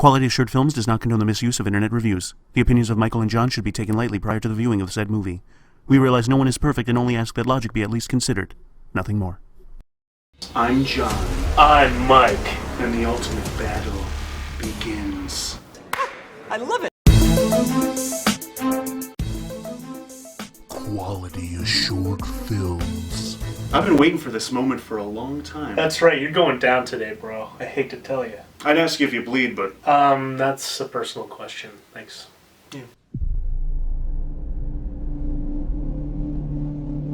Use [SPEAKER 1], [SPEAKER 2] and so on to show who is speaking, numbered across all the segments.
[SPEAKER 1] Quality Assured Films does not condone the misuse of internet reviews. The opinions of Michael and John should be taken lightly prior to the viewing of said movie. We realize no one is perfect and only ask that logic be at least considered. Nothing more.
[SPEAKER 2] I'm John.
[SPEAKER 3] I'm Mike.
[SPEAKER 2] And the ultimate battle begins.
[SPEAKER 4] I love it!
[SPEAKER 5] Quality Assured Films.
[SPEAKER 2] I've been waiting for this moment for a long time.
[SPEAKER 3] That's right, you're going down today, bro. I hate to tell you.
[SPEAKER 2] I'd ask you if you bleed, but...
[SPEAKER 3] That's a personal question. Thanks.
[SPEAKER 2] Yeah.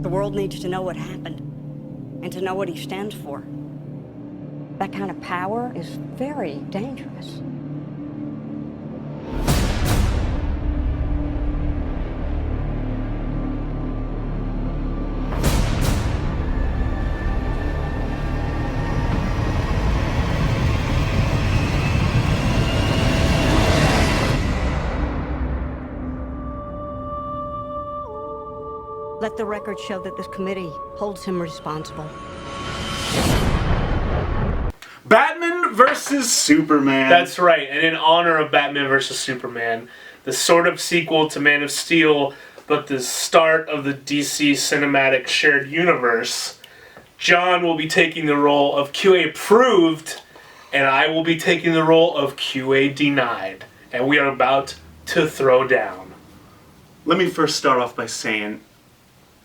[SPEAKER 6] The world needs to know what happened, and to know what he stands for. That kind of power is very dangerous. Let the record show that this committee holds him responsible.
[SPEAKER 2] Batman versus Superman.
[SPEAKER 3] That's right, and in honor of Batman vs. Superman, the sort of sequel to Man of Steel, but the start of the DC cinematic shared universe, John will be taking the role of QA approved, and I will be taking the role of QA denied. And we are about to throw down.
[SPEAKER 2] Let me first start off by saying,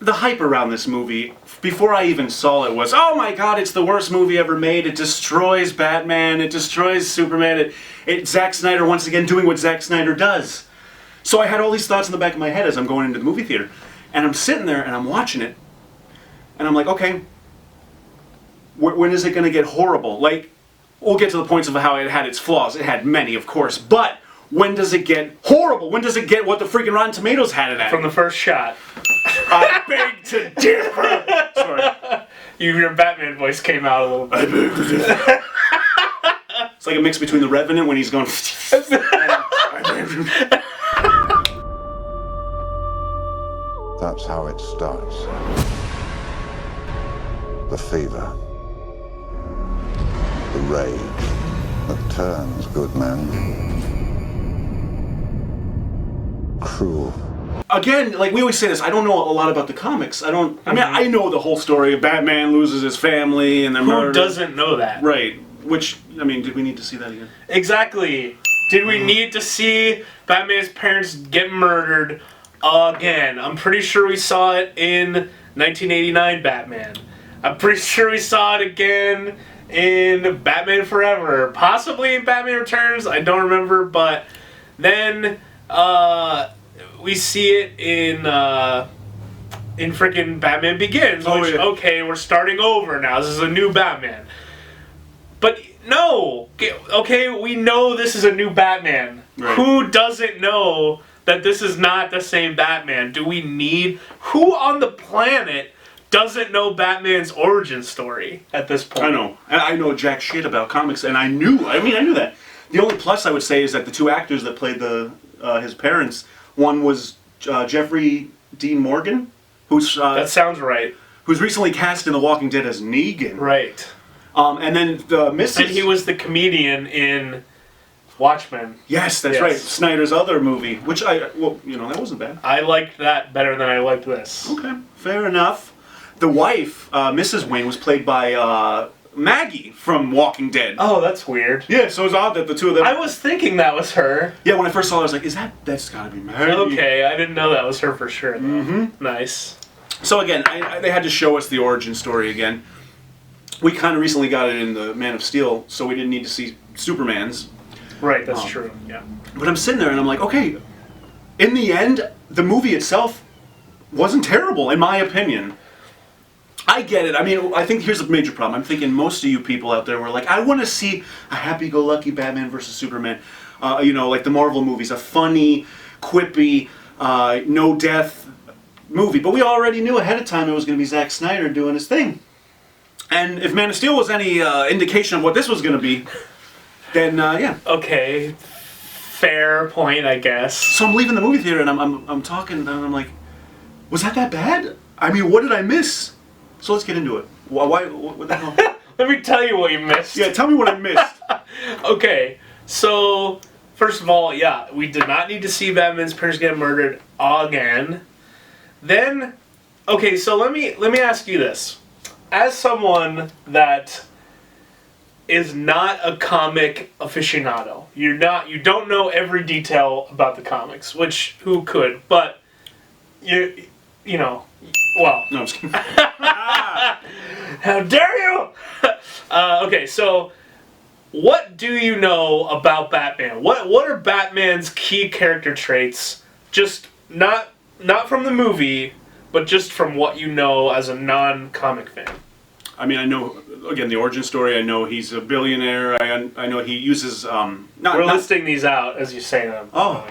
[SPEAKER 2] the hype around this movie, before I even saw it, was, oh my god, it's the worst movie ever made. It destroys Batman. It destroys Superman. Zack Snyder once again doing what Zack Snyder does. So I had all these thoughts in the back of my head as I'm going into the movie theater. And I'm sitting there and I'm watching it. And I'm like, okay, when is it going to get horrible? Like, we'll get to the points of how it had its flaws. It had many, of course. But when does it get horrible? When does it get what the freaking Rotten Tomatoes had it at?
[SPEAKER 3] From the first shot.
[SPEAKER 2] I beg to differ. Sorry.
[SPEAKER 3] Your Batman voice came out a little bit.
[SPEAKER 2] I beg to differ. It's like a mix between the Revenant when he's going.
[SPEAKER 7] That's how it starts. The fever. The rage that turns good men cruel.
[SPEAKER 2] Again, like we always say this, I don't know a lot about the comics. I mean, I know the whole story of Batman loses his family and they're murdered.
[SPEAKER 3] Who doesn't know that?
[SPEAKER 2] Right. Which, I mean, did we need to see that again?
[SPEAKER 3] Exactly. Did we need to see Batman's parents get murdered again? I'm pretty sure we saw it in 1989 Batman. I'm pretty sure we saw it again in Batman Forever. Possibly in Batman Returns. I don't remember, but then we see it in freaking Batman Begins, which, okay, we're starting over now. This is a new Batman. But no, okay, we know this is a new Batman. Right. Who doesn't know that this is not the same Batman? Do we need... Who on the planet doesn't know Batman's origin story at this point?
[SPEAKER 2] I know. And I know jack shit about comics, and I knew that. The only plus I would say is that the two actors that played his parents, one was Jeffrey Dean Morgan, who's...
[SPEAKER 3] that sounds right.
[SPEAKER 2] Who's recently cast in The Walking Dead as Negan.
[SPEAKER 3] Right.
[SPEAKER 2] And then the Mrs.
[SPEAKER 3] And he was the comedian in Watchmen.
[SPEAKER 2] Yes, that's right. Snyder's other movie, which that wasn't bad.
[SPEAKER 3] I liked that better than I liked this.
[SPEAKER 2] Okay, fair enough. The wife, Mrs. Wayne, was played by Maggie from Walking Dead.
[SPEAKER 3] Oh, that's weird.
[SPEAKER 2] Yeah, so it's odd that the two of them...
[SPEAKER 3] I was thinking that was her.
[SPEAKER 2] Yeah, when I first saw it, I was like, that's gotta be Maggie.
[SPEAKER 3] Okay, I didn't know that was her for sure, though.
[SPEAKER 2] Mm-hmm.
[SPEAKER 3] Nice.
[SPEAKER 2] So again, they had to show us the origin story again. We kind of recently got it in the Man of Steel, so we didn't need to see Superman's.
[SPEAKER 3] Right, that's true, yeah.
[SPEAKER 2] But I'm sitting there and I'm like, okay, in the end, the movie itself wasn't terrible, in my opinion. I get it. I mean, I think here's a major problem. I'm thinking most of you people out there were like, I want to see a happy-go-lucky Batman versus Superman. Like the Marvel movies, a funny, quippy, no-death movie. But we already knew ahead of time it was going to be Zack Snyder doing his thing. And if Man of Steel was any indication of what this was going to be, then, yeah.
[SPEAKER 3] Okay, fair point, I guess.
[SPEAKER 2] So I'm leaving the movie theater and I'm talking and I'm like, was that bad? I mean, what did I miss? So let's get into it. Why? What the hell?
[SPEAKER 3] Let me tell you what you missed.
[SPEAKER 2] Yeah, tell me what I missed.
[SPEAKER 3] Okay, So, first of all, yeah, we did not need to see Batman's parents get murdered again. Then, okay, so let me ask you this. As someone that is not a comic aficionado, you don't know every detail about the comics, which who could, but you know, well,
[SPEAKER 2] No, I'm just kidding.
[SPEAKER 3] how dare you? Okay, so what do you know about Batman? What are Batman's key character traits? Just not from the movie, but just from what you know as a non-comic fan.
[SPEAKER 2] I mean, I know, again, the origin story. I know he's a billionaire. I know he uses
[SPEAKER 3] We're listing these out as you say them.
[SPEAKER 2] Oh,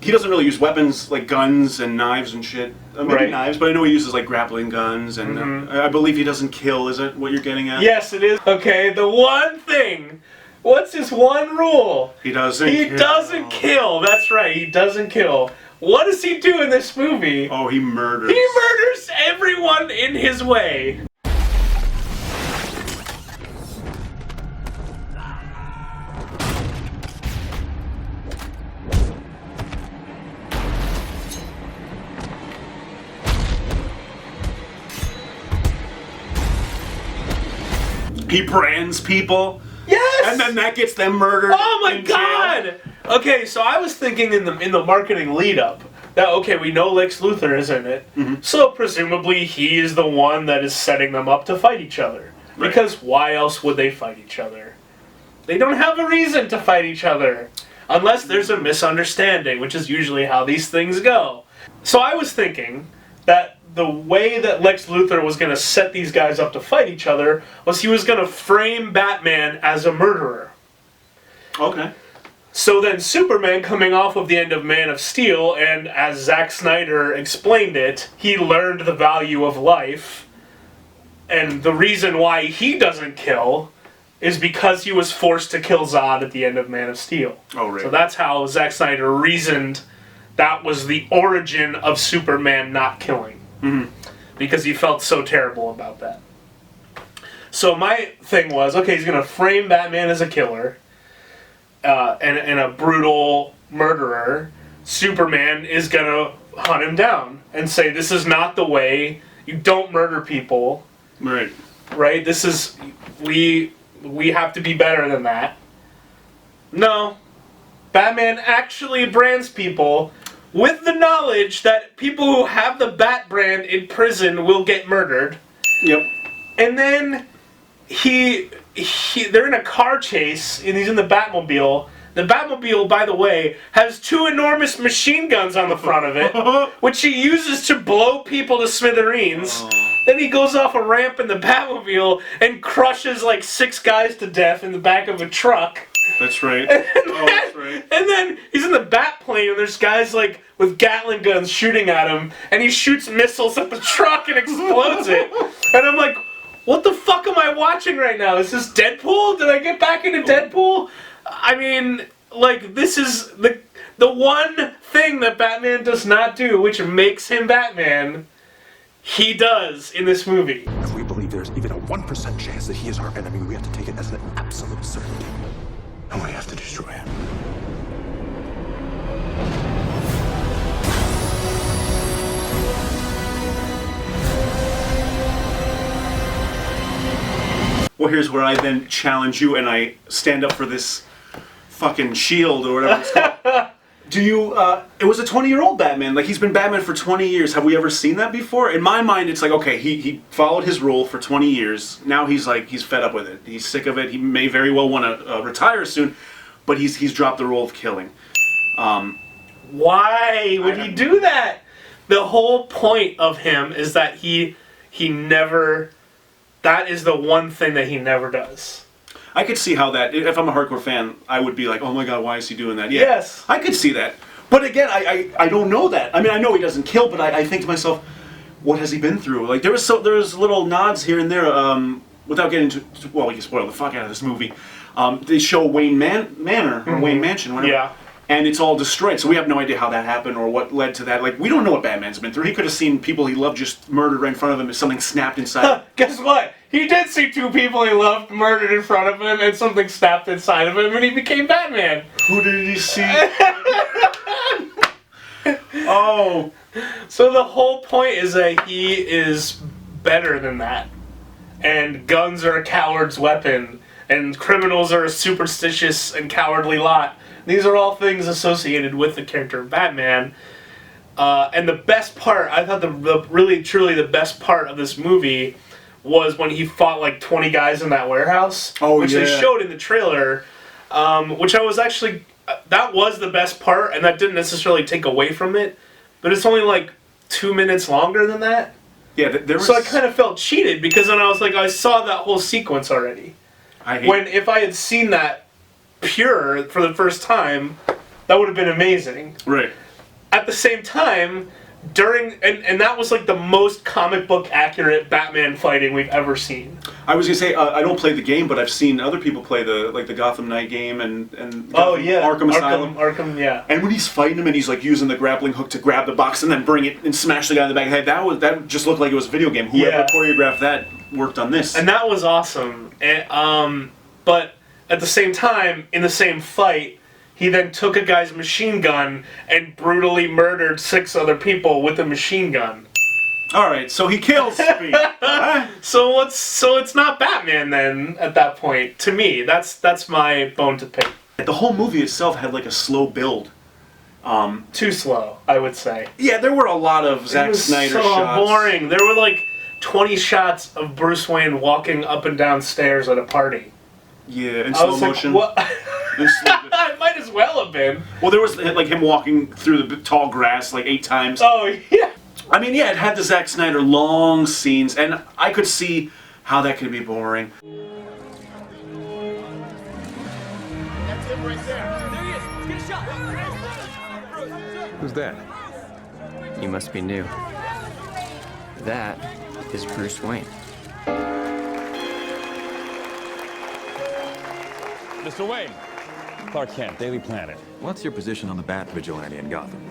[SPEAKER 2] he doesn't really use weapons like guns and knives and shit. Maybe
[SPEAKER 3] Right.
[SPEAKER 2] knives, but I know he uses like grappling guns, and I believe he doesn't kill. Is that what you're getting at?
[SPEAKER 3] Yes, it is. Okay, the one thing. What's his one rule?
[SPEAKER 2] He doesn't.
[SPEAKER 3] He doesn't kill. That's right. He doesn't kill. What does he do in this movie?
[SPEAKER 2] Oh, he murders.
[SPEAKER 3] He murders everyone in his way.
[SPEAKER 2] He brands people.
[SPEAKER 3] Yes.
[SPEAKER 2] And then that gets them murdered.
[SPEAKER 3] Oh my
[SPEAKER 2] in jail.
[SPEAKER 3] god! Okay, so I was thinking in the marketing lead up that okay, we know Lex Luthor is in it, so presumably he is the one that is setting them up to fight each other.
[SPEAKER 2] Right.
[SPEAKER 3] Because why else would they fight each other? They don't have a reason to fight each other unless there's a misunderstanding, which is usually how these things go. So I was thinking that the way that Lex Luthor was going to set these guys up to fight each other was he was going to frame Batman as a murderer.
[SPEAKER 2] Okay.
[SPEAKER 3] So then Superman, coming off of the end of Man of Steel, and as Zack Snyder explained it, he learned the value of life. And the reason why he doesn't kill is because he was forced to kill Zod at the end of Man of Steel.
[SPEAKER 2] Oh, right.
[SPEAKER 3] So that's how Zack Snyder reasoned that was the origin of Superman not killing. Because he felt so terrible about that. So my thing was, okay, he's going to frame Batman as a killer and a brutal murderer. Superman is going to hunt him down and say, this is not the way. You don't murder people.
[SPEAKER 2] Right.
[SPEAKER 3] Right? This is... We have to be better than that. No. Batman actually brands people with the knowledge that people who have the Bat brand in prison will get murdered.
[SPEAKER 2] Yep.
[SPEAKER 3] And then they're in a car chase, and he's in the Batmobile. The Batmobile, by the way, has 2 enormous machine guns on the front of it, which he uses to blow people to smithereens. Then he goes off a ramp in the Batmobile and crushes like 6 guys to death in the back of a truck.
[SPEAKER 2] That's right. That's right.
[SPEAKER 3] And then he's in the bat plane and there's guys like with Gatling guns shooting at him and he shoots missiles at the truck and explodes it. And I'm like, what the fuck am I watching right now? Is this Deadpool? Did I get back into Deadpool? I mean, like, this is the one thing that Batman does not do, which makes him Batman, he does in this movie.
[SPEAKER 4] If we believe there's even a 1% chance that he is our enemy, we have to take it as an absolute certainty.
[SPEAKER 7] And we have to destroy him.
[SPEAKER 2] Well, here's where I then challenge you and I stand up for this fucking shield or whatever it's called. Do you, it was a 20-year-old Batman. Like, he's been Batman for 20 years. Have we ever seen that before? In my mind, it's like, okay, he followed his role for 20 years. Now he's like, he's fed up with it. He's sick of it. He may very well want to retire soon, but he's dropped the role of killing.
[SPEAKER 3] Why would he do that? The whole point of him is that he never... That is the one thing that he never does.
[SPEAKER 2] I could see how that, if I'm a hardcore fan, I would be like, oh my god, why is he doing that? Yeah,
[SPEAKER 3] Yes.
[SPEAKER 2] I could see that. But again, I don't know that. I mean, I know he doesn't kill, but I think to myself, what has he been through? Like, there was little nods here and there, without getting to, well, we can spoil the fuck out of this movie. They show Wayne Manor, or Wayne Mansion, whatever.
[SPEAKER 3] Yeah.
[SPEAKER 2] and it's all destroyed. So we have no idea how that happened or what led to that. Like, we don't know what Batman's been through. He could have seen people he loved just murdered right in front of him, and something snapped inside.
[SPEAKER 3] Guess what? He did see two people he loved murdered in front of him, and something snapped inside of him, and he became Batman.
[SPEAKER 2] Who did he see? Oh.
[SPEAKER 3] So the whole point is that he is better than that. And guns are a coward's weapon, and criminals are a superstitious and cowardly lot. These are all things associated with the character of Batman. And the best part, I thought the really, truly the best part of this movie was when he fought like 20 guys in that warehouse.
[SPEAKER 2] Oh,
[SPEAKER 3] which
[SPEAKER 2] yeah.
[SPEAKER 3] they showed in the trailer, which I was actually... that was the best part, and that didn't necessarily take away from it. But it's only like 2 minutes longer than that.
[SPEAKER 2] Yeah, there was...
[SPEAKER 3] So I kind of felt cheated, because then I was like, I saw that whole sequence already. If I had seen that pure for the first time, that would have been amazing.
[SPEAKER 2] Right.
[SPEAKER 3] At the same time, and that was like the most comic book accurate Batman fighting we've ever seen.
[SPEAKER 2] I was gonna say I don't play the game, but I've seen other people play the Gotham Knight game and Arkham Asylum.
[SPEAKER 3] Arkham, yeah.
[SPEAKER 2] And when he's fighting him and he's like using the grappling hook to grab the box and then bring it and smash the guy in the back of the head, that just looked like it was a video game. Whoever choreographed that worked on this.
[SPEAKER 3] And that was awesome. And, but at the same time, in the same fight, he then took a guy's machine gun and brutally murdered 6 other people with a machine gun.
[SPEAKER 2] All right, so he kills Speed.
[SPEAKER 3] So it's not Batman then at that point. To me, that's my bone to pick.
[SPEAKER 2] The whole movie itself had like a slow build.
[SPEAKER 3] Too slow, I would say.
[SPEAKER 2] Yeah, there were a lot of Zack Snyder
[SPEAKER 3] so
[SPEAKER 2] shots.
[SPEAKER 3] Boring. There were like 20 shots of Bruce Wayne walking up and down stairs at a party.
[SPEAKER 2] Yeah, in slow motion.
[SPEAKER 3] What? It might as well have been.
[SPEAKER 2] Well, there was like him walking through the tall grass like 8 times.
[SPEAKER 3] Oh, yeah.
[SPEAKER 2] I mean, yeah, it had the Zack Snyder long scenes, and I could see how that could be boring.
[SPEAKER 8] That's him right there. There he is. Get a shot.
[SPEAKER 9] Who's that?
[SPEAKER 10] You must be new. That is Bruce Wayne.
[SPEAKER 11] Mr. Wayne. Clark Kent, Daily Planet.
[SPEAKER 4] What's your position on the Bat Vigilante in Gotham?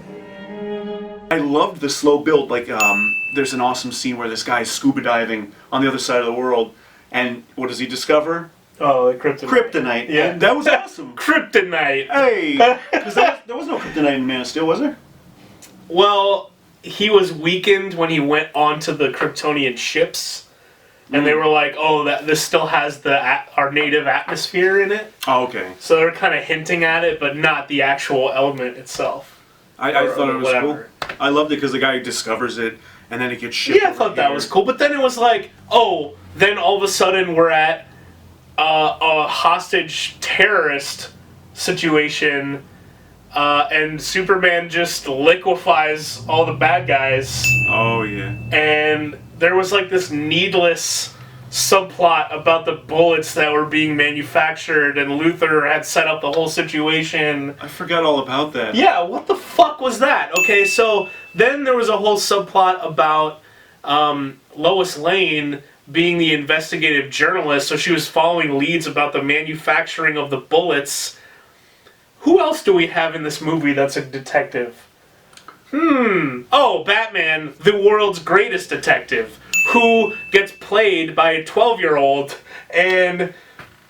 [SPEAKER 2] I loved the slow build. Like, there's an awesome scene where this guy is scuba diving on the other side of the world, and what does he discover?
[SPEAKER 3] Oh, the kryptonite.
[SPEAKER 2] Kryptonite.
[SPEAKER 3] Yeah.
[SPEAKER 2] And that was awesome.
[SPEAKER 3] Kryptonite.
[SPEAKER 2] Hey, because there was no kryptonite in Man of Steel, was there?
[SPEAKER 3] Well, he was weakened when he went onto the Kryptonian ships. And they were like, "Oh, this still has our native atmosphere in it."
[SPEAKER 2] Oh, okay.
[SPEAKER 3] So they're kind of hinting at it, but not the actual element itself.
[SPEAKER 2] I thought it was cool. I loved it because the guy discovers it, and then it gets shipped.
[SPEAKER 3] Yeah, I thought that was cool. But then it was like, oh, then all of a sudden we're at a hostage terrorist situation, and Superman just liquefies all the bad guys.
[SPEAKER 2] Oh, yeah.
[SPEAKER 3] And there was like this needless subplot about the bullets that were being manufactured, and Luthor had set up the whole situation.
[SPEAKER 2] I forgot all about that.
[SPEAKER 3] Yeah, what the fuck was that? Okay, so then there was a whole subplot about Lois Lane being the investigative journalist, so she was following leads about the manufacturing of the bullets. Who else do we have in this movie that's a detective? Oh, Batman, the world's greatest detective, who gets played by a 12-year-old, and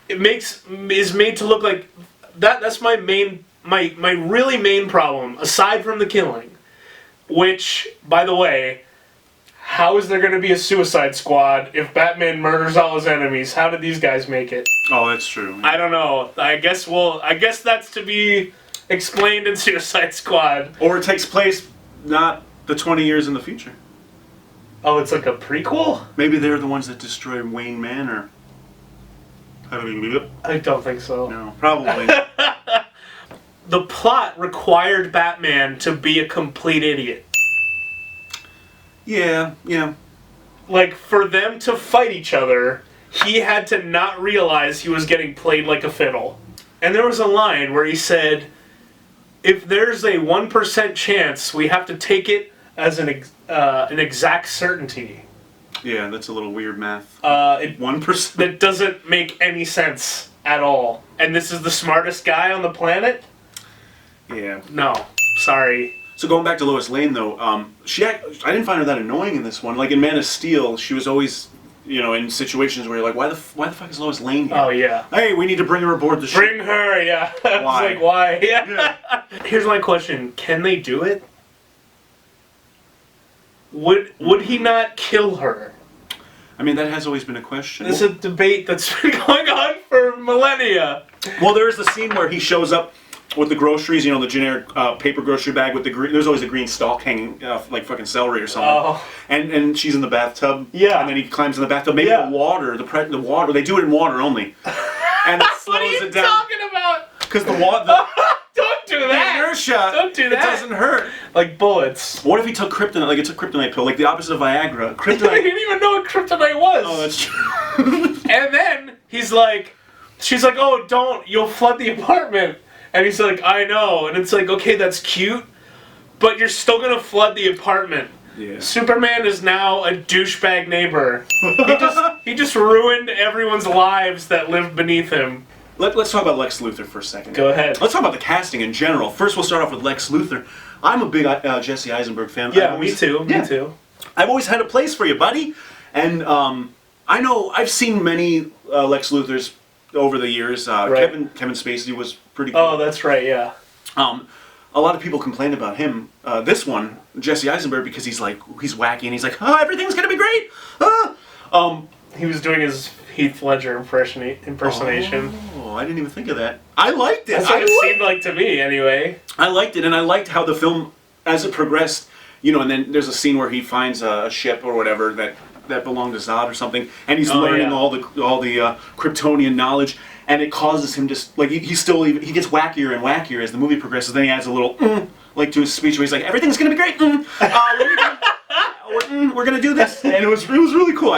[SPEAKER 3] is made to look like that's my really main problem, aside from the killing. Which, by the way, how is there going to be a Suicide Squad if Batman murders all his enemies? How did these guys make it?
[SPEAKER 2] Oh, that's true.
[SPEAKER 3] I don't know. I guess that's to be explained in Suicide Squad.
[SPEAKER 2] Or it takes place not the 20 years in the future.
[SPEAKER 3] Oh, it's like a prequel?
[SPEAKER 2] Maybe they're the ones that destroy Wayne Manor.
[SPEAKER 3] I don't think so.
[SPEAKER 2] No, probably.
[SPEAKER 3] The plot required Batman to be a complete idiot.
[SPEAKER 2] Yeah.
[SPEAKER 3] Like, for them to fight each other, he had to not realize he was getting played like a fiddle. And there was a line where he said, if there's a 1% chance, we have to take it as an exact certainty.
[SPEAKER 2] Yeah, that's a little weird math.
[SPEAKER 3] 1%? That doesn't make any sense at all. And this is the smartest guy on the planet?
[SPEAKER 2] Yeah.
[SPEAKER 3] No, sorry.
[SPEAKER 2] So going back to Lois Lane, though, I didn't find her that annoying in this one. Like in Man of Steel, she was always, in situations where you're like, why the fuck is Lois Lane here?
[SPEAKER 3] Oh, yeah.
[SPEAKER 2] Hey, we need to bring her aboard the ship.
[SPEAKER 3] Bring her, yeah. I was like, why? Yeah. Here's my question. Can they do it? Would he not kill her?
[SPEAKER 2] I mean, that has always been a question.
[SPEAKER 3] This is a debate that's been going on for millennia.
[SPEAKER 2] Well, there is the scene where he shows up with the groceries, the generic paper grocery bag with the green. There's always a green stalk hanging, like fucking celery or something.
[SPEAKER 3] Oh.
[SPEAKER 2] And she's in the bathtub.
[SPEAKER 3] Yeah.
[SPEAKER 2] And then he climbs in the bathtub. Maybe the water. They do it in water only. And it slows
[SPEAKER 3] What are you
[SPEAKER 2] it down.
[SPEAKER 3] talking about?
[SPEAKER 2] Because the water.
[SPEAKER 3] Don't do that.
[SPEAKER 2] The inertia.
[SPEAKER 3] Don't do that.
[SPEAKER 2] It doesn't hurt.
[SPEAKER 3] Like bullets.
[SPEAKER 2] What if he took kryptonite? Like it's a kryptonite pill, like the opposite of Viagra.
[SPEAKER 3] I
[SPEAKER 2] Kryptonite.
[SPEAKER 3] didn't even know what kryptonite was.
[SPEAKER 2] Oh, that's true.
[SPEAKER 3] And then she's like, oh, don't, you'll flood the apartment. And he's like, I know. And it's like, okay, that's cute, but you're still gonna flood the apartment.
[SPEAKER 2] Yeah.
[SPEAKER 3] Superman is now a douchebag neighbor. He just ruined everyone's lives that lived beneath him.
[SPEAKER 2] Let's talk about Lex Luthor for a second.
[SPEAKER 3] Go ahead.
[SPEAKER 2] Let's talk about the casting in general. First, we'll start off with Lex Luthor. I'm a big Jesse Eisenberg fan.
[SPEAKER 3] Yeah, me too.
[SPEAKER 2] I've always had a place for you, buddy. And I know I've seen many Lex Luthors over the years.
[SPEAKER 3] Right.
[SPEAKER 2] Kevin Spacey was pretty cool.
[SPEAKER 3] Oh, that's right, yeah.
[SPEAKER 2] A lot of people complained about him. This one, Jesse Eisenberg, because he's wacky and he's like, oh, everything's gonna be great.
[SPEAKER 3] He was doing his Heath Ledger impersonation.
[SPEAKER 2] Oh, I didn't even think of that. I liked it.
[SPEAKER 3] That's what it seemed like to me, anyway.
[SPEAKER 2] I liked it, and I liked how the film, as it progressed, and then there's a scene where he finds a ship or whatever that belonged to Zod or something, and he's learning all the Kryptonian knowledge, and it causes him just he gets wackier and wackier as the movie progresses. Then he adds a little to his speech where he's like, everything's gonna be great. We're gonna do this, and it was really cool.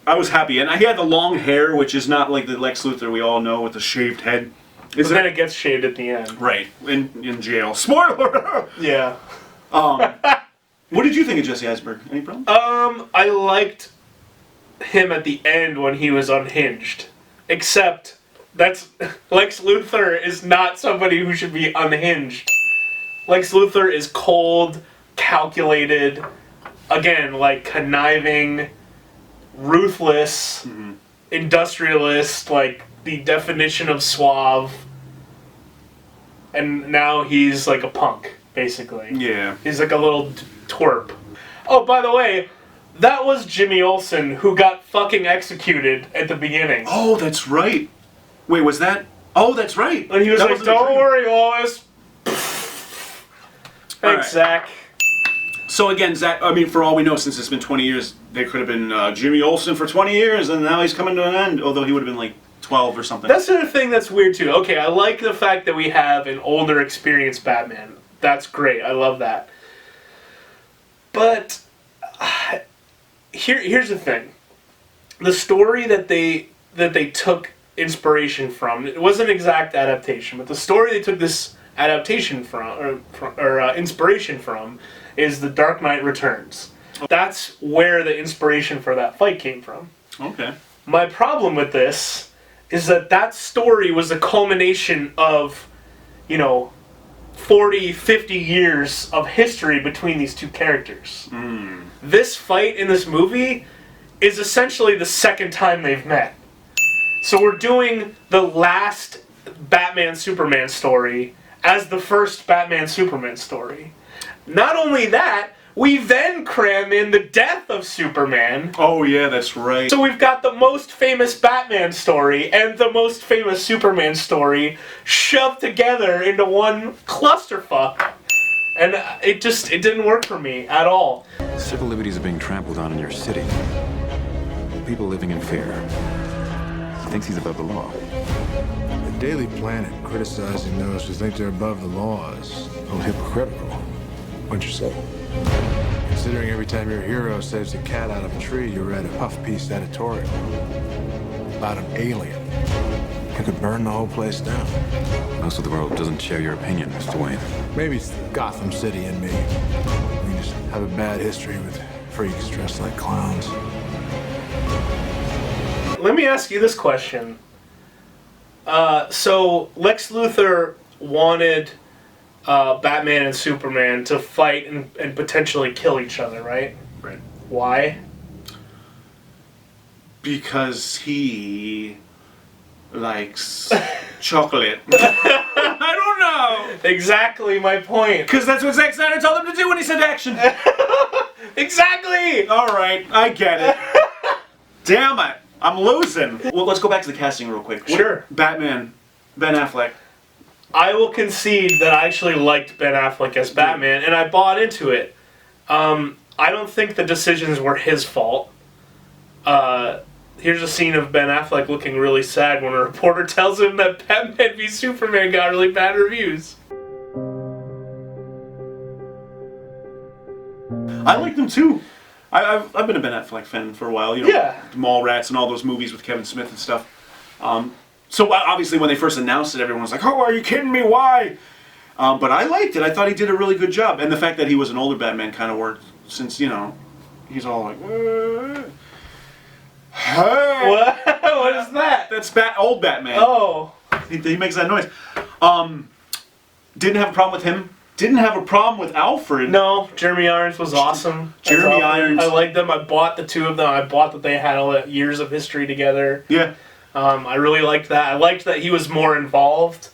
[SPEAKER 2] I was happy, and he had the long hair, which is not like the Lex Luthor we all know with the shaved head.
[SPEAKER 3] But then it gets shaved at the end.
[SPEAKER 2] Right, in jail. Spoiler!
[SPEAKER 3] Yeah.
[SPEAKER 2] What did you think of Jesse Eisenberg? Any problem?
[SPEAKER 3] I liked him at the end when he was unhinged. Except, Lex Luthor is not somebody who should be unhinged. Lex Luthor is cold, calculated, again, conniving, ruthless, industrialist, the definition of suave. And now he's like a punk, basically.
[SPEAKER 2] Yeah.
[SPEAKER 3] He's like a little twerp. Oh, by the way, that was Jimmy Olsen who got fucking executed at the beginning.
[SPEAKER 2] Oh, that's right. Wait, was that? Oh, that's right.
[SPEAKER 3] And he was like, don't worry, Lois. Thanks, Zack.
[SPEAKER 2] So again, Zack, for all we know, since it's been 20 years, they could have been Jimmy Olsen for 20 years, and now he's coming to an end, although he would have been 12 or something.
[SPEAKER 3] That's the other thing that's weird, too. Okay, I like the fact that we have an older, experienced Batman. That's great. I love that. But here's the thing. The story that they took inspiration from, it wasn't an exact adaptation, but the story they took this adaptation from, or inspiration from, is The Dark Knight Returns. That's where the inspiration for that fight came from.
[SPEAKER 2] Okay.
[SPEAKER 3] My problem with this is that story was a culmination of, 40, 50 years of history between these two characters. This fight in this movie is essentially the second time they've met. So we're doing the last Batman-Superman story as the first Batman-Superman story. Not only that, we then cram in the death of Superman.
[SPEAKER 2] Oh yeah, that's right.
[SPEAKER 3] So we've got the most famous Batman story and the most famous Superman story shoved together into one clusterfuck. And it didn't work for me at all.
[SPEAKER 4] Civil liberties are being trampled on in your city. People living in fear. He thinks he's above the law.
[SPEAKER 9] The Daily Planet criticizing those who think they're above the law is a little hypocritical. What'd you say? Considering every time your hero saves a cat out of a tree, you read a puff piece editorial about an alien who could burn the whole place down.
[SPEAKER 4] Most of the world doesn't share your opinion, Mr. Wayne.
[SPEAKER 9] Maybe it's Gotham City in me. We just have a bad history with freaks dressed like clowns.
[SPEAKER 3] Let me ask you this question. So Lex Luthor wanted Batman and Superman to fight and potentially kill each other, right?
[SPEAKER 2] Right.
[SPEAKER 3] Why?
[SPEAKER 2] Because he likes chocolate. I don't know.
[SPEAKER 3] Exactly my point.
[SPEAKER 2] Because that's what Zack Snyder told him to do when he said action.
[SPEAKER 3] Exactly!
[SPEAKER 2] All right, I get it. Damn it, I'm losing. Well, let's go back to the casting real quick.
[SPEAKER 3] Sure.
[SPEAKER 2] Batman, Ben Affleck.
[SPEAKER 3] I will concede that I actually liked Ben Affleck as Batman, and I bought into it. I don't think the decisions were his fault. Here's a scene of Ben Affleck looking really sad when a reporter tells him that Batman v Superman got really bad reviews.
[SPEAKER 2] I liked him too. I've been a Ben Affleck fan for a while. You know,
[SPEAKER 3] Yeah.
[SPEAKER 2] Mallrats and all those movies with Kevin Smith and stuff. So obviously when they first announced it, everyone was like, "Oh, are you kidding me? Why?" But I liked it. I thought he did a really good job, and the fact that he was an older Batman kind of worked, since he's all like, "Hey."
[SPEAKER 3] What is that?
[SPEAKER 2] That's old Batman.
[SPEAKER 3] Oh.
[SPEAKER 2] He makes that noise. Didn't have a problem with him. Didn't have a problem with Alfred.
[SPEAKER 3] No, Jeremy Irons was awesome.
[SPEAKER 2] Jeremy Irons.
[SPEAKER 3] I liked them. I bought the two of them. I bought that they had all that years of history together.
[SPEAKER 2] Yeah.
[SPEAKER 3] I really liked that. I liked that he was more involved.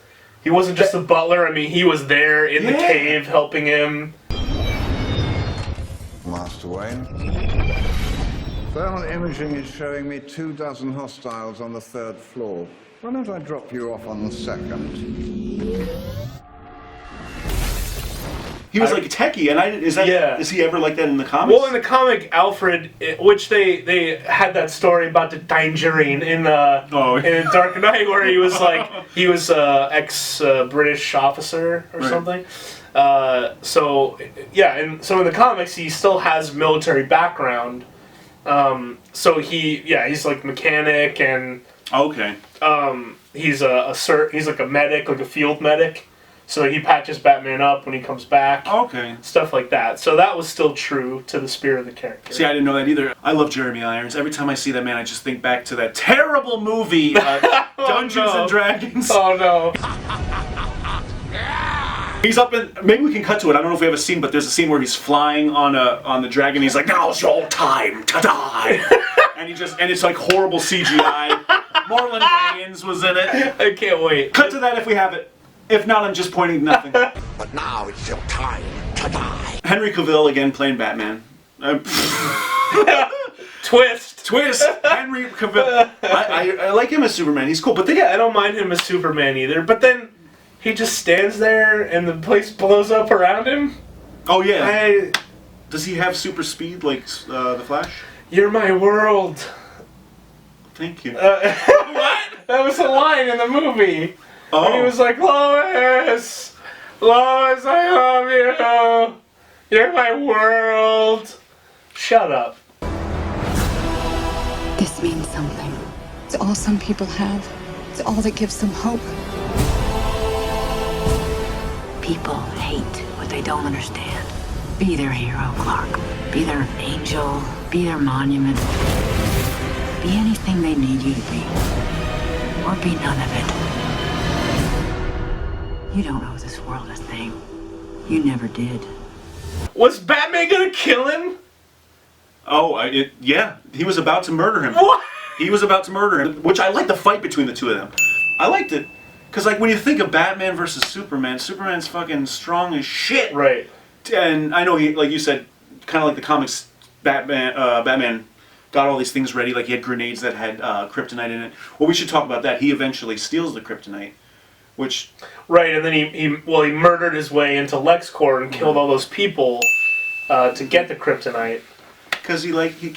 [SPEAKER 3] He wasn't just a butler. I mean, he was there in the cave helping him.
[SPEAKER 7] Master Wayne. Thermal imaging is showing me 24 hostiles on the 3rd floor. Why don't I drop you off on the 2nd?
[SPEAKER 2] He was like a techie, and is he ever like that in the comics?
[SPEAKER 3] Well, in the comic, Alfred, which they had that story about the tangerine in Dark Knight, where he was like ex-British officer or something. So in the comics, he still has military background. So he's like mechanic and he's he's like a medic, like a field medic. So he patches Batman up when he comes back.
[SPEAKER 2] Okay.
[SPEAKER 3] Stuff like that. So that was still true to the spirit of the character.
[SPEAKER 2] See, I didn't know that either. I love Jeremy Irons. Every time I see that man, I just think back to that terrible movie, Dungeons and Dragons.
[SPEAKER 3] Oh no.
[SPEAKER 2] He's up in. Maybe we can cut to it. I don't know if we have a scene, but there's a scene where he's flying on the dragon. He's like, "Now's your time to die," and it's like horrible CGI. Marlon Wayans was in it.
[SPEAKER 3] I can't wait.
[SPEAKER 2] Cut to that if we have it. If not, I'm just pointing to nothing.
[SPEAKER 5] But now it's your time to die.
[SPEAKER 2] Henry Cavill again playing Batman.
[SPEAKER 3] Twist.
[SPEAKER 2] Henry Cavill. I like him as Superman. He's cool. But
[SPEAKER 3] I don't mind him as Superman either. But then he just stands there and the place blows up around him.
[SPEAKER 2] Oh yeah. Does he have super speed like the Flash?
[SPEAKER 3] You're my world.
[SPEAKER 2] Thank you.
[SPEAKER 3] What? That was a line in the movie.
[SPEAKER 2] Oh.
[SPEAKER 3] And he was like, Lois, I love you. You're my world. Shut up.
[SPEAKER 12] This means something. It's all some people have. It's all that gives them hope.
[SPEAKER 13] People hate what they don't understand. Be their hero, Clark. Be their angel. Be their monument. Be anything they need you to be. Or be none of it. You don't owe this world a thing. You never did.
[SPEAKER 3] Was Batman gonna kill him?
[SPEAKER 2] Oh, yeah. He was about to murder him.
[SPEAKER 3] What?
[SPEAKER 2] He was about to murder him, which I like the fight between the two of them. I liked it. Because, like, when you think of Batman versus Superman, Superman's fucking strong as shit.
[SPEAKER 3] Right.
[SPEAKER 2] And I know he, like you said, kind of like the comics, Batman got all these things ready. Like, he had grenades that had kryptonite in it. Well, we should talk about that. He eventually steals the kryptonite. Which,
[SPEAKER 3] right, and then he murdered his way into LexCorp and killed all those people to get the kryptonite.
[SPEAKER 2] Because he likes to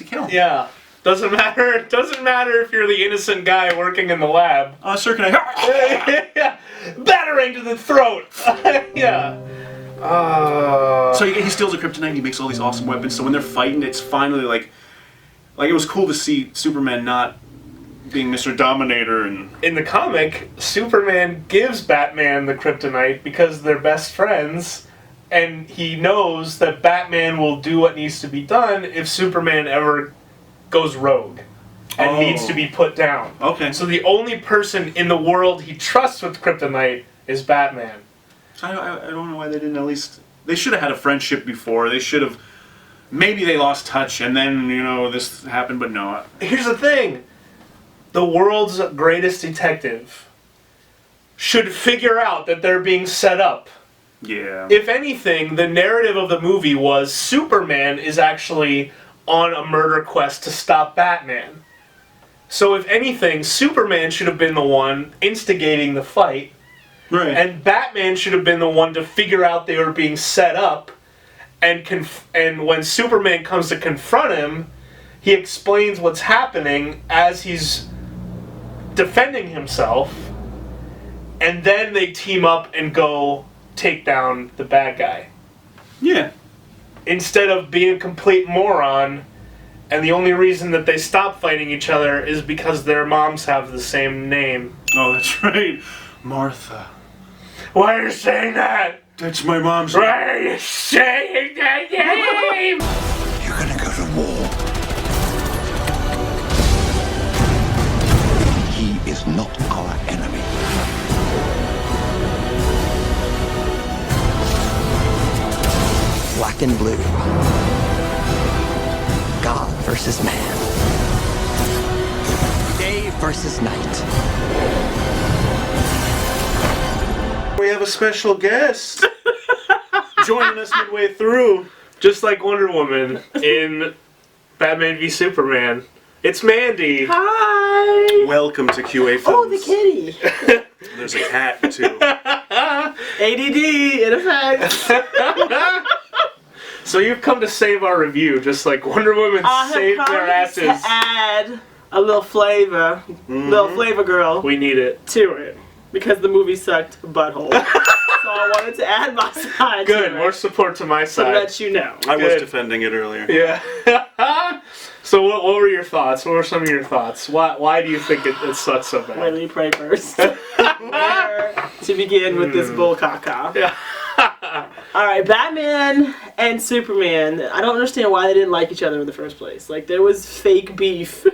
[SPEAKER 2] kill.
[SPEAKER 3] Yeah, doesn't matter if you're the innocent guy working in the lab.
[SPEAKER 2] Sir, can I?
[SPEAKER 3] Yeah, battering to the throat. Yeah.
[SPEAKER 2] So he steals the kryptonite. He makes all these awesome weapons. So when they're fighting, it's finally like it was cool to see Superman not being Mr. Dominator. And
[SPEAKER 3] in the comic, Superman gives Batman the kryptonite because they're best friends, and he knows that Batman will do what needs to be done if Superman ever goes rogue and needs to be put down.
[SPEAKER 2] Okay.
[SPEAKER 3] So the only person in the world he trusts with kryptonite is Batman.
[SPEAKER 2] I don't know why they didn't at least... They should have had a friendship before. They should have... Maybe they lost touch and then, this happened, but no.
[SPEAKER 3] Here's the thing. The world's greatest detective should figure out that they're being set up.
[SPEAKER 2] Yeah.
[SPEAKER 3] If anything, the narrative of the movie was Superman is actually on a murder quest to stop Batman. So if anything, Superman should have been the one instigating the fight.
[SPEAKER 2] Right.
[SPEAKER 3] And Batman should have been the one to figure out they were being set up. And when Superman comes to confront him, he explains what's happening as he's defending himself. And then they team up and go take down the bad guy.
[SPEAKER 2] Yeah.
[SPEAKER 3] Instead of being a complete moron, and the only reason that they stop fighting each other is because their moms have the same name.
[SPEAKER 2] Oh, that's right. Martha.
[SPEAKER 3] Why are you saying that?
[SPEAKER 2] That's my mom's
[SPEAKER 3] name. Why are you saying that name?
[SPEAKER 5] You're gonna go to war. He is not our enemy.
[SPEAKER 14] Black and blue. God versus man. Day versus night.
[SPEAKER 2] We have a special guest joining us midway through.
[SPEAKER 3] Just like Wonder Woman in Batman v Superman. It's Mandy.
[SPEAKER 15] Hi.
[SPEAKER 2] Welcome to QA Films.
[SPEAKER 15] Oh, the kitty.
[SPEAKER 2] There's a cat, too.
[SPEAKER 15] ADD in effect.
[SPEAKER 3] So you've come to save our review, just like Wonder Woman saved their asses.
[SPEAKER 15] To add a little flavor, little flavor girl.
[SPEAKER 3] We need it.
[SPEAKER 15] To it. Because the movie sucked butthole. So I wanted to add my side
[SPEAKER 3] Good,
[SPEAKER 15] to it.
[SPEAKER 3] more support to my side.
[SPEAKER 15] To let you know.
[SPEAKER 2] I was defending it earlier.
[SPEAKER 3] Yeah. So what were your thoughts? What were some of your thoughts? Why do you think it sucks so bad?
[SPEAKER 15] Let me pray first. Where to begin with this bull caca.
[SPEAKER 3] Yeah.
[SPEAKER 15] Alright, Batman and Superman, I don't understand why they didn't like each other in the first place. Like, there was fake beef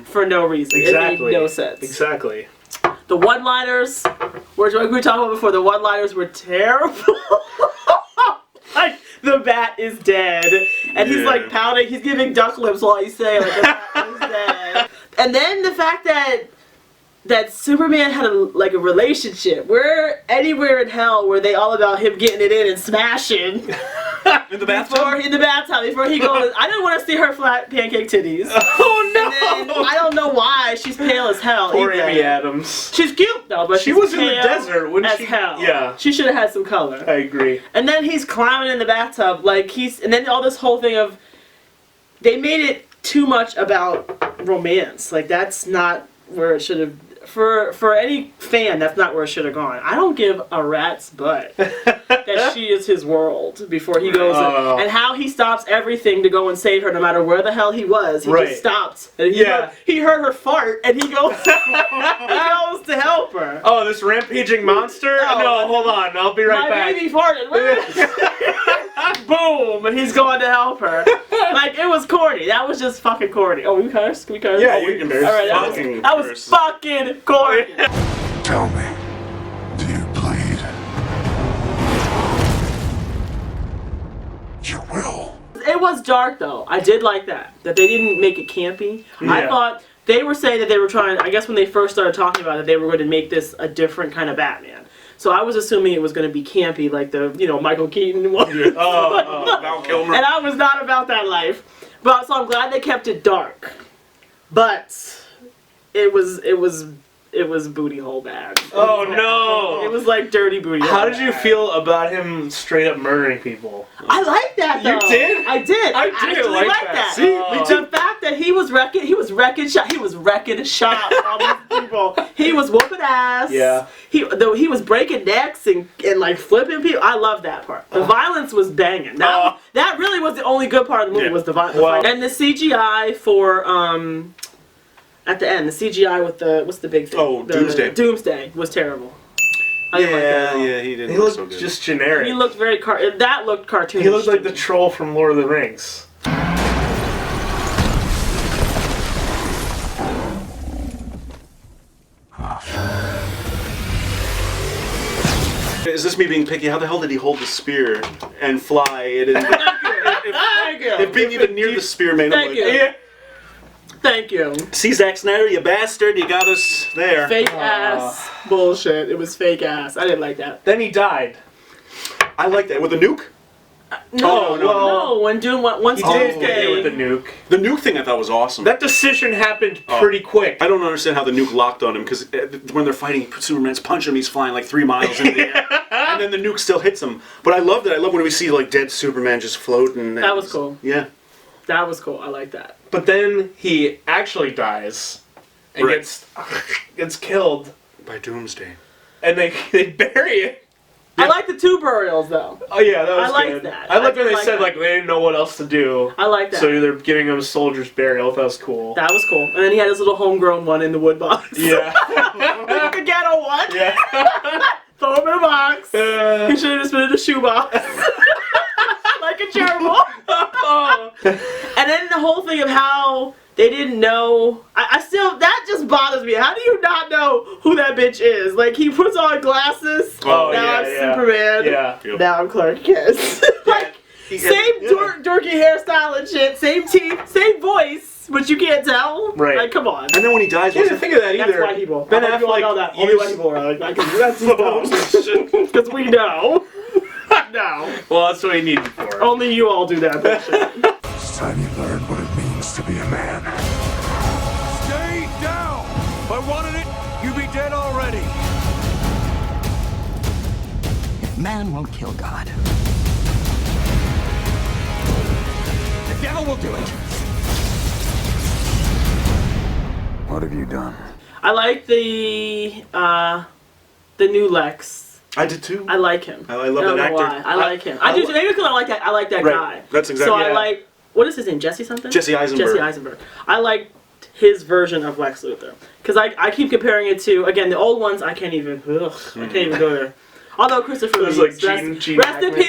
[SPEAKER 15] for no reason.
[SPEAKER 3] Exactly.
[SPEAKER 15] It made no sense.
[SPEAKER 3] Exactly.
[SPEAKER 15] The one-liners, we were talking about before, the one-liners were terrible. Like, the bat is dead. And he's like pouting, he's giving duck lips while he's saying, like, the bat is dead. And then the fact that Superman had a relationship. We're anywhere in hell where they all about him getting it in and smashing.
[SPEAKER 2] In the bathtub?
[SPEAKER 15] In the bathtub, before he goes, I didn't want to see her flat pancake titties.
[SPEAKER 3] Oh no!
[SPEAKER 15] And then, I don't know why, she's pale as hell.
[SPEAKER 3] Poor Amy Adams.
[SPEAKER 15] She's cute though, but
[SPEAKER 3] she
[SPEAKER 15] she's
[SPEAKER 3] was in the
[SPEAKER 15] pale
[SPEAKER 3] desert, wouldn't
[SPEAKER 15] as
[SPEAKER 3] she?
[SPEAKER 15] hell.
[SPEAKER 3] Yeah.
[SPEAKER 15] She should have had some color.
[SPEAKER 3] I agree.
[SPEAKER 15] And then he's climbing in the bathtub, and then all this whole thing of, they made it too much about romance. Like, that's not where it should have. For any fan, that's not where it should have gone. I don't give a rat's butt that she is his world before he goes and how he stops everything to go and save her no matter where the hell he was. He just stops. And he heard her fart and he goes to help her.
[SPEAKER 3] Oh, this rampaging monster? No, hold on. I'll be right back.
[SPEAKER 15] My baby farted. Boom! And he's going to help her. Like, it was corny. That was just fucking corny. Oh, we curse? Can we curse?
[SPEAKER 3] Yeah, you can curse.
[SPEAKER 15] Alright, that was fucking corny.
[SPEAKER 5] Tell me, do you bleed? You will.
[SPEAKER 15] It was dark, though. I did like that they didn't make it campy.
[SPEAKER 3] Yeah.
[SPEAKER 15] I thought they were saying that they were trying, I guess when they first started talking about it, they were going to make this a different kind of Batman. So I was assuming it was going to be campy, like the, Michael Keaton one.
[SPEAKER 2] Val Kilmer.
[SPEAKER 15] And I was not about that life. But so I'm glad they kept it dark. But it was booty hole bad.
[SPEAKER 3] Oh no!
[SPEAKER 15] It was like dirty booty hole.
[SPEAKER 3] How did you feel about him straight up murdering people?
[SPEAKER 15] I like that though.
[SPEAKER 3] You did?
[SPEAKER 15] I did.
[SPEAKER 3] I
[SPEAKER 15] actually
[SPEAKER 3] like
[SPEAKER 15] that.
[SPEAKER 3] that.
[SPEAKER 15] See, the fact that he was wrecking shop on these people. He was whooping ass.
[SPEAKER 3] Yeah.
[SPEAKER 15] He was breaking necks and like flipping people. I love that part. The violence was banging. That really was the only good part of the movie was the violence.
[SPEAKER 3] Well,
[SPEAKER 15] and the CGI for at the end, the CGI with what's the big thing?
[SPEAKER 2] Oh, Doomsday.
[SPEAKER 15] Doomsday was terrible. I didn't like that at all.
[SPEAKER 2] Yeah, he didn't
[SPEAKER 3] He
[SPEAKER 2] look
[SPEAKER 3] looked
[SPEAKER 2] so good.
[SPEAKER 3] just generic.
[SPEAKER 15] He looked very that looked cartoonish.
[SPEAKER 3] He looked like the troll from Lord of the Rings.
[SPEAKER 2] is this me being picky? How the hell did he hold the spear and fly? If being even near the spear made him
[SPEAKER 15] Yeah. Thank you.
[SPEAKER 2] See, Zack Snyder, you bastard, you got us there.
[SPEAKER 15] Fake ass bullshit. It was fake ass. I didn't like that.
[SPEAKER 3] Then he died.
[SPEAKER 2] I like that. With a nuke?
[SPEAKER 15] No. When Doom once
[SPEAKER 3] he did get hit with the nuke.
[SPEAKER 2] The nuke thing I thought was awesome.
[SPEAKER 3] That decision happened pretty quick.
[SPEAKER 2] I don't understand how the nuke locked on him, because when they're fighting, Superman's punching him, he's flying like 3 miles in the air, and then the nuke still hits him. But I loved it. I love when we see like dead Superman just floating.
[SPEAKER 15] That was cool.
[SPEAKER 2] Yeah.
[SPEAKER 15] That was cool. I like that.
[SPEAKER 3] But then he actually dies and gets killed
[SPEAKER 2] by Doomsday.
[SPEAKER 3] And they bury it.
[SPEAKER 15] I like the 2 burials though.
[SPEAKER 3] Oh yeah, that was
[SPEAKER 15] I liked
[SPEAKER 3] good.
[SPEAKER 15] that.
[SPEAKER 3] I liked when they
[SPEAKER 15] like
[SPEAKER 3] said
[SPEAKER 15] that.
[SPEAKER 3] like they didn't know what else to do.
[SPEAKER 15] I like that.
[SPEAKER 3] So they're giving him a soldier's burial. That was cool.
[SPEAKER 15] That was cool. And then he had his little homegrown one in the wood box.
[SPEAKER 3] Yeah.
[SPEAKER 15] The ghetto one.
[SPEAKER 3] Yeah.
[SPEAKER 15] Throw him in a box. He should have just been in a shoebox. Like a gerbil. And then the whole thing of how they didn't know. I still, that just bothers me. How do you not know who that bitch is? Like, he puts on glasses.
[SPEAKER 3] Oh,
[SPEAKER 15] now I'm
[SPEAKER 3] yeah.
[SPEAKER 15] Superman.
[SPEAKER 3] Yeah.
[SPEAKER 15] Now I'm Clark Kent. Like, same dorky hairstyle and shit. Same teeth. Same voice. But you can't tell.
[SPEAKER 3] Right.
[SPEAKER 15] Like, come on.
[SPEAKER 2] And then when he dies,
[SPEAKER 3] I didn't think of that either.
[SPEAKER 15] That's white people.
[SPEAKER 3] Ben
[SPEAKER 15] I hope you all know that. Only white people are like, that's because we know. No.
[SPEAKER 3] Well, that's what he needed for.
[SPEAKER 15] Only you all do that bullshit.
[SPEAKER 5] It's time you learn what it means to be a man.
[SPEAKER 9] Stay down! If I wanted it, you'd be dead already.
[SPEAKER 14] If man won't kill God,
[SPEAKER 9] the devil will do it.
[SPEAKER 4] What have you done?
[SPEAKER 15] I like the new Lex.
[SPEAKER 2] I did too.
[SPEAKER 15] I like him.
[SPEAKER 2] I love
[SPEAKER 15] don't
[SPEAKER 2] that
[SPEAKER 15] know
[SPEAKER 2] actor.
[SPEAKER 15] why. I like him. I do too. Maybe because I like that. I like that guy.
[SPEAKER 2] That's exactly.
[SPEAKER 15] So I like. What is his name? Jesse something.
[SPEAKER 2] Jesse Eisenberg.
[SPEAKER 15] Jesse Eisenberg. I like his version of Lex Luthor because I keep comparing it to again the old ones. I can't even. I can't even go there. Although Christopher Reeves,
[SPEAKER 3] like
[SPEAKER 15] rest in peace,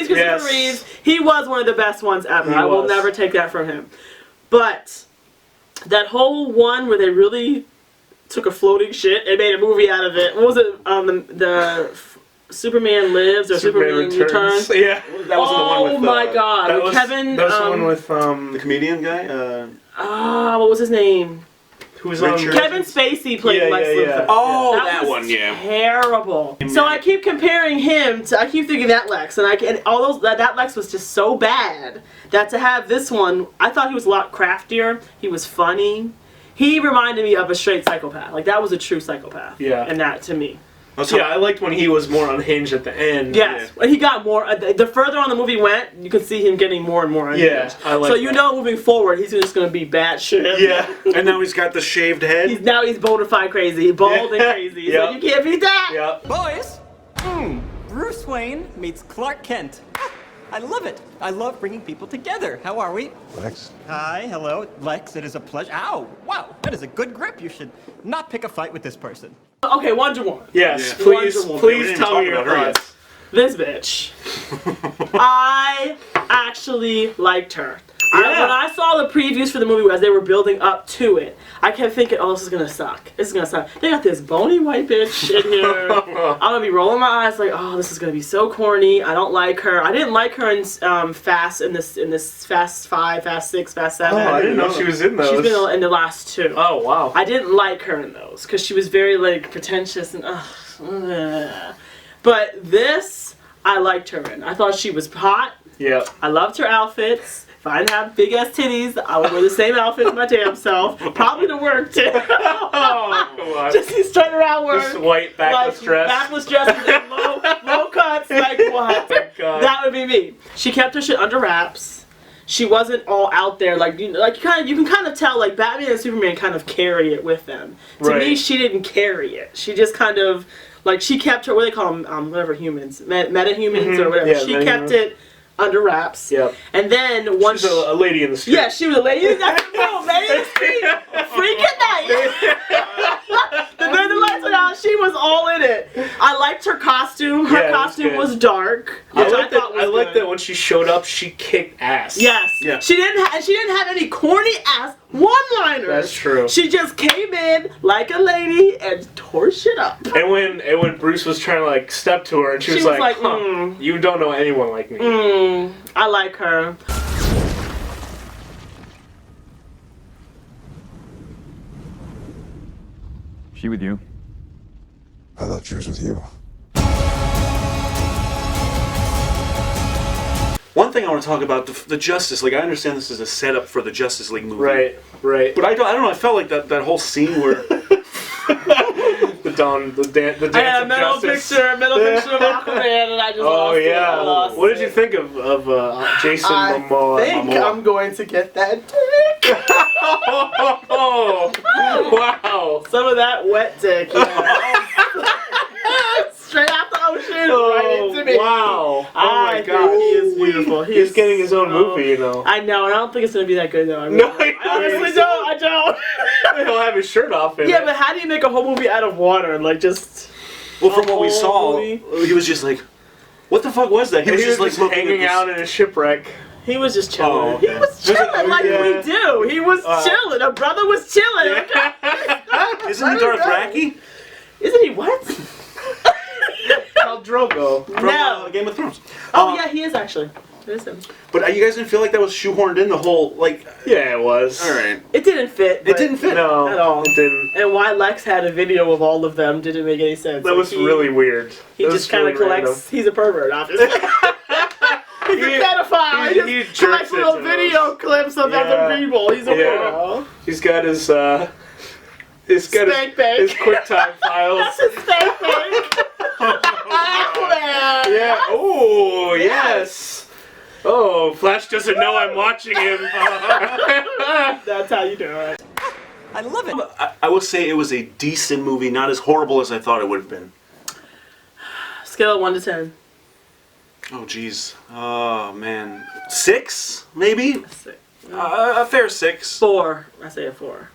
[SPEAKER 15] Christopher
[SPEAKER 3] Yes.
[SPEAKER 15] Reeves. He was one of the best ones ever. I will never take that from him. But that whole one where they really took a floating shit and made a movie out of it. What was it? The Superman Lives or Superman Returns.
[SPEAKER 3] Yeah.
[SPEAKER 2] That wasn't the one with.
[SPEAKER 15] Oh my God!
[SPEAKER 3] That
[SPEAKER 15] With
[SPEAKER 3] was,
[SPEAKER 15] Kevin.
[SPEAKER 3] That was the one with
[SPEAKER 2] the comedian guy.
[SPEAKER 15] What was his name?
[SPEAKER 3] Who was on?
[SPEAKER 15] Kevin Spacey played Lex Luthor.
[SPEAKER 2] Oh, that
[SPEAKER 15] was
[SPEAKER 2] one, yeah.
[SPEAKER 15] Terrible. So I keep comparing him to. I keep thinking that Lex, and all those that Lex was just so bad that to have this one, I thought he was a lot craftier. He was funny. He reminded me of a straight psychopath. Like that was a true psychopath.
[SPEAKER 3] Yeah.
[SPEAKER 15] And that to me.
[SPEAKER 3] Yeah, I liked when he was more unhinged at the end.
[SPEAKER 15] Yes, and he got more. The further on the movie went, you could see him getting more and more unhinged.
[SPEAKER 3] Yeah, I like
[SPEAKER 15] so
[SPEAKER 3] that.
[SPEAKER 15] you know, moving forward, he's just going to be bad shit.
[SPEAKER 2] Yeah, and now he's got the shaved head.
[SPEAKER 15] He's bona fide crazy, bald and crazy. So you can't beat that.
[SPEAKER 3] Yeah.
[SPEAKER 14] boys, Bruce Wayne meets Clark Kent. I love it. I love bringing people together. How are we?
[SPEAKER 7] Lex?
[SPEAKER 14] Hi, hello, Lex. It is a pleasure. Ow, wow, that is a good grip. You should not pick a fight with this person.
[SPEAKER 15] Okay, Wonder Woman.
[SPEAKER 3] Yes,
[SPEAKER 15] Yeah.
[SPEAKER 3] please,
[SPEAKER 15] Wonder Woman.
[SPEAKER 3] please tell me your thoughts.
[SPEAKER 15] This bitch. I actually liked her. When I saw the previews for the movie as they were building up to it, I kept thinking, oh, this is going to suck. This is going to suck. They got this bony white bitch in here. I'm going to be rolling my eyes like, oh, this is going to be so corny. I don't like her. I didn't like her in Fast 5, Fast 6, Fast 7.
[SPEAKER 3] Oh, I didn't know she was in those.
[SPEAKER 15] She's been in the last 2.
[SPEAKER 3] Oh, wow.
[SPEAKER 15] I didn't like her in those because she was very like pretentious and But this, I liked her in. I thought she was hot.
[SPEAKER 3] Yeah.
[SPEAKER 15] I loved her outfits. If I didn't have big ass titties, I would wear the same outfit as my damn self. Probably to work too.
[SPEAKER 3] Oh,
[SPEAKER 15] just strutting around work.
[SPEAKER 3] Just white backless dress.
[SPEAKER 15] Backless dresses and low cuts. Like what?
[SPEAKER 3] God.
[SPEAKER 15] That would be me. She kept her shit under wraps. She wasn't all out there like you can kind of tell like Batman and Superman kind of carry it with them. To me, she didn't carry it. She just kind of like she kept her what do they call them whatever humans meta-humans or whatever.
[SPEAKER 3] Yeah,
[SPEAKER 15] she kept it under wraps.
[SPEAKER 3] Yep.
[SPEAKER 15] And then once
[SPEAKER 3] She's a lady in the street.
[SPEAKER 15] Yeah, she was a lady. That's no lady in the street. Freak at night. Then the lights went out. She was all in it. I liked her costume. Her costume was dark.
[SPEAKER 3] I like that when she showed up, she kicked ass.
[SPEAKER 15] Yes.
[SPEAKER 2] Yeah.
[SPEAKER 15] She didn't have any corny ass one-liners.
[SPEAKER 3] That's true.
[SPEAKER 15] She just came in like a lady and tore shit up.
[SPEAKER 3] And when Bruce was trying to like step to her, and she was like, "You don't know anyone like me."
[SPEAKER 15] I like her.
[SPEAKER 4] She with you?
[SPEAKER 5] I thought she was with you.
[SPEAKER 2] One thing I want to talk about the Justice League. I understand this is a setup for the Justice League movie.
[SPEAKER 3] Right.
[SPEAKER 2] But I don't know. I felt like that whole scene where
[SPEAKER 3] the dance
[SPEAKER 15] I had a
[SPEAKER 3] of
[SPEAKER 15] mental
[SPEAKER 3] justice.
[SPEAKER 15] picture of Aquaman, and I just lost it. I lost
[SPEAKER 3] What did you think of Jason Momoa?
[SPEAKER 15] I think I'm going to get that dick.
[SPEAKER 3] Oh, wow.
[SPEAKER 15] Some of that wet dick. Straight out the ocean, right into me.
[SPEAKER 3] Wow. Oh my God.
[SPEAKER 15] He is beautiful.
[SPEAKER 3] He's getting his own movie, you know.
[SPEAKER 15] I know, and I don't think it's going to be that good, though. I honestly don't. I don't.
[SPEAKER 3] He'll have his shirt off in
[SPEAKER 15] Yeah,
[SPEAKER 3] it.
[SPEAKER 15] but how do you make a whole movie out of water? Like, just...
[SPEAKER 2] Well, from what we saw, he was just like, what the fuck was that?
[SPEAKER 3] He was just
[SPEAKER 2] like looking
[SPEAKER 3] hanging out in a shipwreck.
[SPEAKER 15] He was just chilling.
[SPEAKER 2] Oh, okay.
[SPEAKER 15] He was chilling like we do. He was chilling. A brother was chilling.
[SPEAKER 2] Isn't he Dothraki?
[SPEAKER 15] Isn't he what?
[SPEAKER 3] Khal Drogo
[SPEAKER 2] from Game of Thrones.
[SPEAKER 15] Oh yeah, he is actually. It is him.
[SPEAKER 2] But you guys didn't feel like that was shoehorned in the whole like?
[SPEAKER 3] Yeah, it was.
[SPEAKER 2] All right.
[SPEAKER 15] It didn't fit.
[SPEAKER 2] It didn't fit.
[SPEAKER 3] No,
[SPEAKER 15] at all.
[SPEAKER 3] It didn't.
[SPEAKER 15] And why Lex had a video of all of them didn't make any sense.
[SPEAKER 3] That was really weird.
[SPEAKER 15] He just kind of collects. Random. He's a pervert, obviously. He's a pedophile. He just collects little video clips of other people. He's a weirdo.
[SPEAKER 3] He's got his his QuickTime files.
[SPEAKER 15] That's his spank bank.
[SPEAKER 3] Yeah. Oh yes. Oh, Flash doesn't know I'm watching him.
[SPEAKER 15] That's how you do it. I love it.
[SPEAKER 2] I will say it was a decent movie, not as horrible as I thought it would have been.
[SPEAKER 15] Scale of 1 to 10.
[SPEAKER 2] Oh jeez. Oh man. 6 maybe.
[SPEAKER 15] 6.
[SPEAKER 2] A fair 6.
[SPEAKER 15] 4. I say a 4.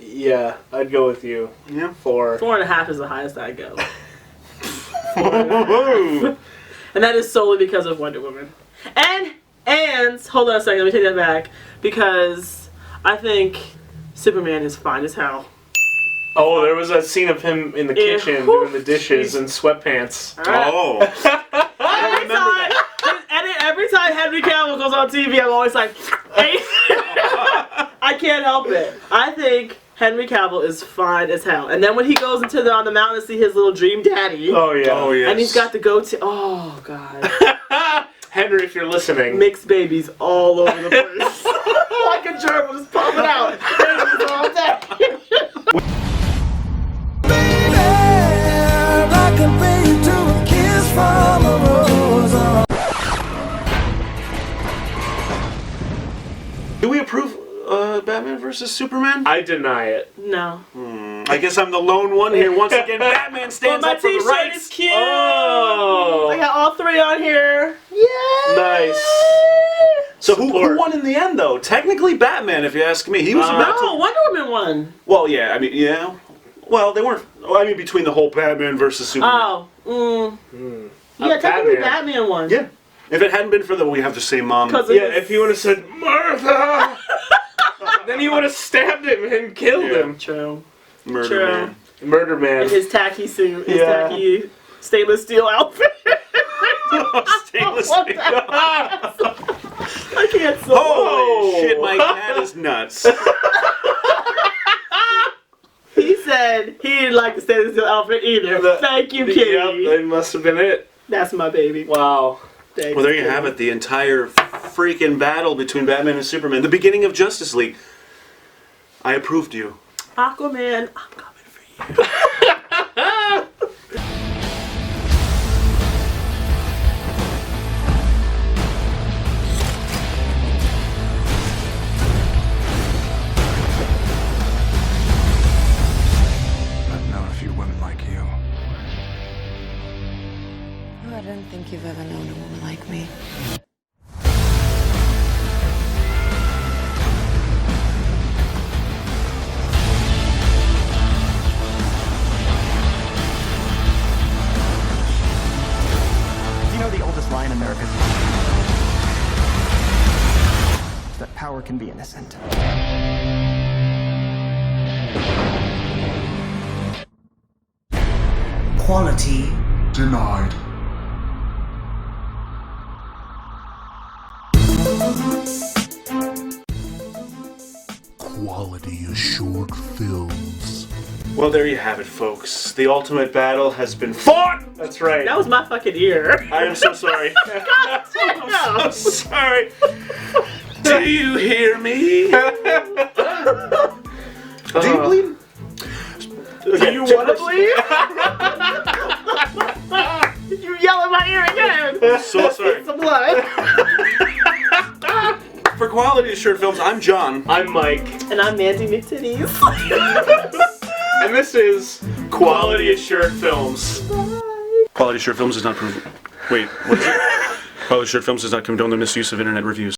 [SPEAKER 3] Yeah, I'd go with you.
[SPEAKER 2] Yeah.
[SPEAKER 3] 4.
[SPEAKER 15] 4.5 is the highest I go. And that is solely because of Wonder Woman. And hold on a second, let me take that back. Because I think Superman is fine as hell.
[SPEAKER 3] Oh, there was a scene of him in the kitchen doing the dishes in sweatpants.
[SPEAKER 15] Right.
[SPEAKER 2] Oh.
[SPEAKER 15] I remember that. Every time Henry Cavill goes on TV, I'm always like, hey. I can't help it. I think Henry Cavill is fine as hell. And then when he goes on the mountain to see his little dream daddy.
[SPEAKER 3] Oh, yeah. Oh, yes.
[SPEAKER 15] And he's got the goatee. Oh, God.
[SPEAKER 3] Henry, if you're listening.
[SPEAKER 15] Mixed babies all over the place. Like a gerbil just popping out. Babies all day.
[SPEAKER 2] Do we approve Batman versus Superman?
[SPEAKER 3] I deny it.
[SPEAKER 15] No.
[SPEAKER 2] I guess I'm the lone one here. Once again, Batman stands up for the
[SPEAKER 15] t-shirt
[SPEAKER 2] rights.
[SPEAKER 15] is cute.
[SPEAKER 3] Oh.
[SPEAKER 15] I got all 3 on here. Yeah.
[SPEAKER 3] Nice.
[SPEAKER 2] So who won in the end, though? Technically, Batman, if you ask me. He was about
[SPEAKER 15] No, Wonder Woman won.
[SPEAKER 2] Well, yeah. I mean, yeah. Well, they weren't. I mean, between the whole Batman versus Superman.
[SPEAKER 15] Oh. Yeah, technically Batman won.
[SPEAKER 2] Yeah. If it hadn't been for we have the same mom.
[SPEAKER 3] If he would have said Martha, then he would have stabbed him and killed him.
[SPEAKER 15] True.
[SPEAKER 2] Murder
[SPEAKER 3] Man.
[SPEAKER 15] And his tacky suit, his tacky stainless steel outfit.
[SPEAKER 2] Stainless steel.
[SPEAKER 15] I can't say.
[SPEAKER 2] Holy shit, my cat is nuts.
[SPEAKER 15] He said he didn't like the stainless steel outfit either. Thank you, Kitty.
[SPEAKER 3] Yep, that must have been it.
[SPEAKER 15] That's my baby.
[SPEAKER 3] Wow.
[SPEAKER 2] Well, there you have it. The entire freaking battle between Batman and Superman. The beginning of Justice League. I approved you.
[SPEAKER 15] Aquaman, I'm coming for you.
[SPEAKER 5] I've known a few women like you.
[SPEAKER 12] I don't think you've ever known a woman like me.
[SPEAKER 14] in America is that power can be innocent.
[SPEAKER 16] Quality
[SPEAKER 5] Denied.
[SPEAKER 2] Quality assured films. Well, there you have it, folks. The ultimate battle has been fought! That's right.
[SPEAKER 15] That was my fucking ear.
[SPEAKER 2] I am so sorry. I'm so sorry. Do you hear me? Do you bleed?
[SPEAKER 15] Do you want to bleed? You yell in my ear again.
[SPEAKER 2] I'm so sorry.
[SPEAKER 15] It's the blood.
[SPEAKER 2] For Quality Assured Films, I'm John.
[SPEAKER 3] I'm Mike.
[SPEAKER 15] And I'm Mandy McTitties.
[SPEAKER 3] And this is Quality Assured Films.
[SPEAKER 2] Quality Assured Films does not prove. Wait, what is it? Quality Assured Films does not condone the misuse of internet reviews.